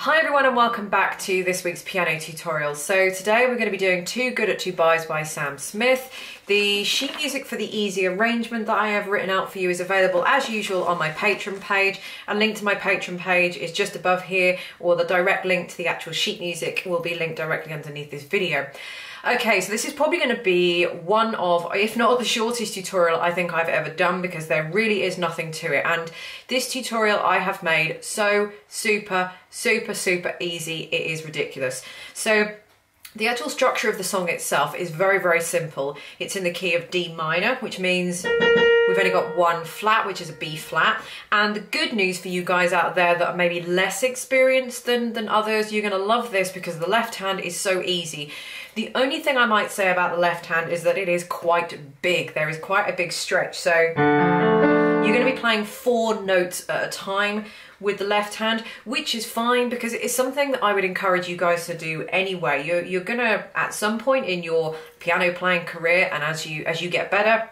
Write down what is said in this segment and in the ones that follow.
Hi everyone and welcome back to this week's piano tutorial. So today we're going to be doing Too Good at Two Bars by Sam Smith. The sheet music for the easy arrangement that I have written out for you is available as usual on my Patreon page. A link to my Patreon page is just above here, or the direct link to the actual sheet music will be linked directly underneath this video. Okay, so this is probably going to be one of, if not the shortest tutorial I think I've ever done, because there really is nothing to it. And this tutorial I have made so super easy, it is ridiculous. So the actual structure of the song itself is very simple. It's in the key of D minor, which means we've only got one flat, which is a B flat. And the good news for you guys out there that are maybe less experienced than others, you're gonna love this because the left hand is so easy. The only thing I might say about the left hand is that it is quite big. There is quite a big stretch. So you're gonna be playing 4 notes at a time with the left hand, which is fine because it is something that I would encourage you guys to do anyway. You're gonna, at some point in your piano playing career, and as you get better,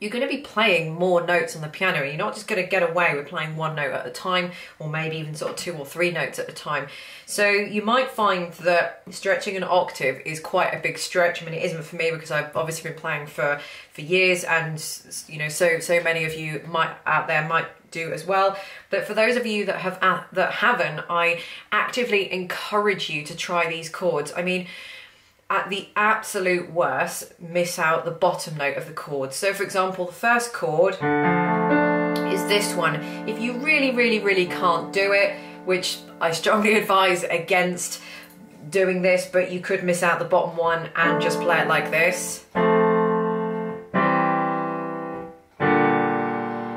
you're going to be playing more notes on the piano. You're not just going to get away with playing 1 note at a time, or maybe even sort of 2 or 3 notes at a time. So you might find that stretching an octave is quite a big stretch. I mean, it isn't for me because I've obviously been playing for years, and you know, so many of you out there might do as well. But for those of you that haven't, I actively encourage you to try these chords. I mean, at the absolute worst, miss out the bottom note of the chord. So for example, the first chord is this one. If you really can't do it, which I strongly advise against doing this, but you could miss out the bottom one and just play it like this.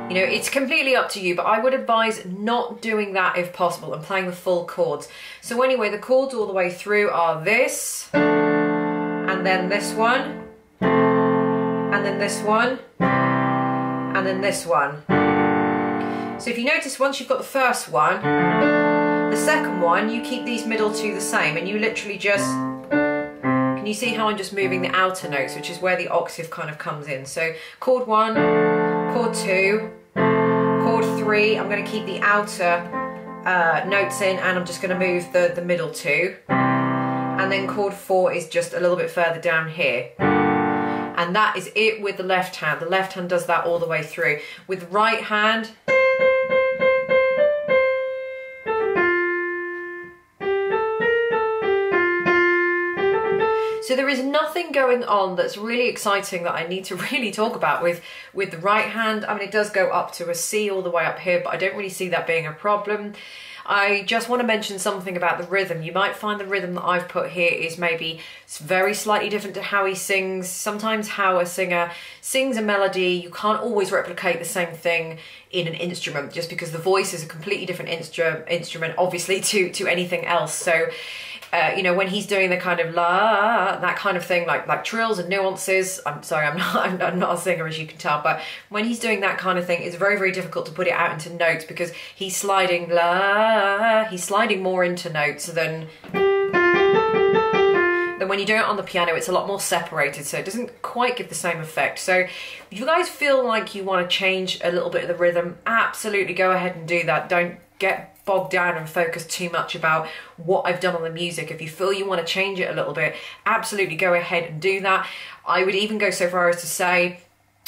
You know, it's completely up to you, but I would advise not doing that if possible and playing the full chords. So anyway, the chords all the way through are this, and then this one, and then this one, and then this one. So if you notice, once you've got the first one, the second one, you keep these middle 2 the same, and you literally just, can you see how I'm just moving the outer notes, which is where the octave kind of comes in. So chord 1, chord 2, chord 3, I'm going to keep the outer notes in, and I'm just going to move the middle 2. And then chord 4 is just a little bit further down here. And that is it with the left hand. The left hand does that all the way through. With the right hand, so there is nothing going on that's really exciting that I need to really talk about with the right hand. I mean, it does go up to a C all the way up here, but I don't really see that being a problem. I just want to mention something about the rhythm. You might find the rhythm that I've put here is maybe very slightly different to how he sings. Sometimes how a singer sings a melody, you can't always replicate the same thing in an instrument, just because the voice is a completely different instrument, obviously, to anything else. So, you know, when he's doing the kind of la, that kind of thing, like trills and nuances, I'm sorry, I'm not a singer, as you can tell, but when he's doing that kind of thing, it's very difficult to put it out into notes because he's sliding he's sliding more into notes than when you do it on the piano. It's a lot more separated, so it doesn't quite give the same effect. So if you guys feel like you want to change a little bit of the rhythm, absolutely go ahead and do that. Don't get bogged down and focus too much about what I've done on the music. If you feel you want to change it a little bit, absolutely go ahead and do that. I would even go so far as to say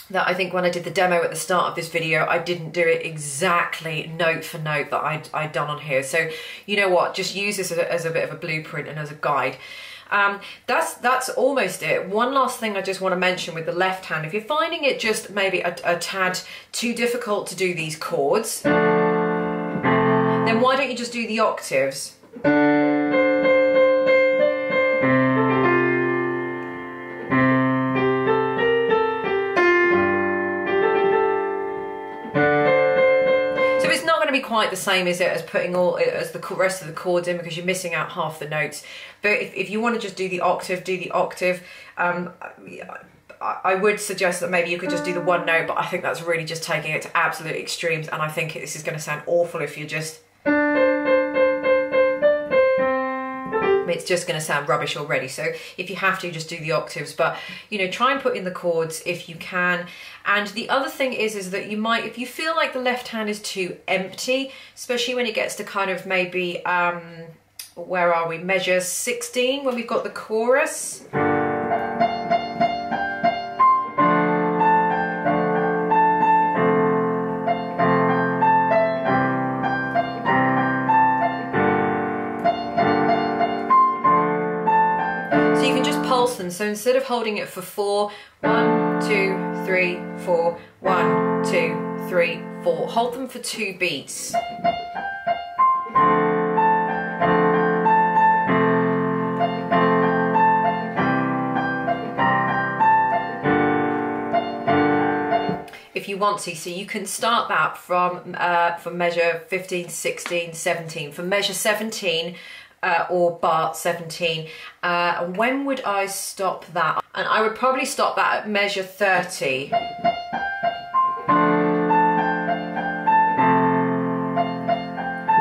that I think when I did the demo at the start of this video, I didn't do it exactly note for note that I'd done on here. So you know what, just use this as a bit of a blueprint and as a guide. That's almost it. One last thing I just want to mention with the left hand, if you're finding it just maybe a tad too difficult to do these chords, then why don't you just do the octaves? So it's not going to be quite the same, is it, as putting as the rest of the chords in, because you're missing out half the notes. But if you want to just do the octave, do the octave. I would suggest that maybe you could just do the 1 note, but I think that's really just taking it to absolute extremes, and I think this is going to sound awful if you're just it's just going to sound rubbish already. So if you have to, just do the octaves, but you know, try and put in the chords if you can. And the other thing is that you might, if you feel like the left hand is too empty, especially when it gets to kind of maybe, where are we? Measure 16, when we've got the chorus. So you can just pulse them. So instead of holding it for 4, 1, 2, 3, 4, 1, 2, 3, 4, hold them for 2 beats. If you want to, so you can start that from measure 15, 16, 17. For measure 17 or bar 17, when would I stop that? And I would probably stop that at measure 30.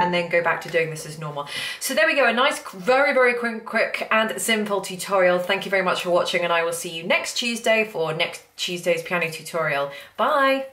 And then go back to doing this as normal. So there we go, a nice, very, very quick and simple tutorial. Thank you very much for watching, and I will see you next Tuesday for next Tuesday's piano tutorial. Bye.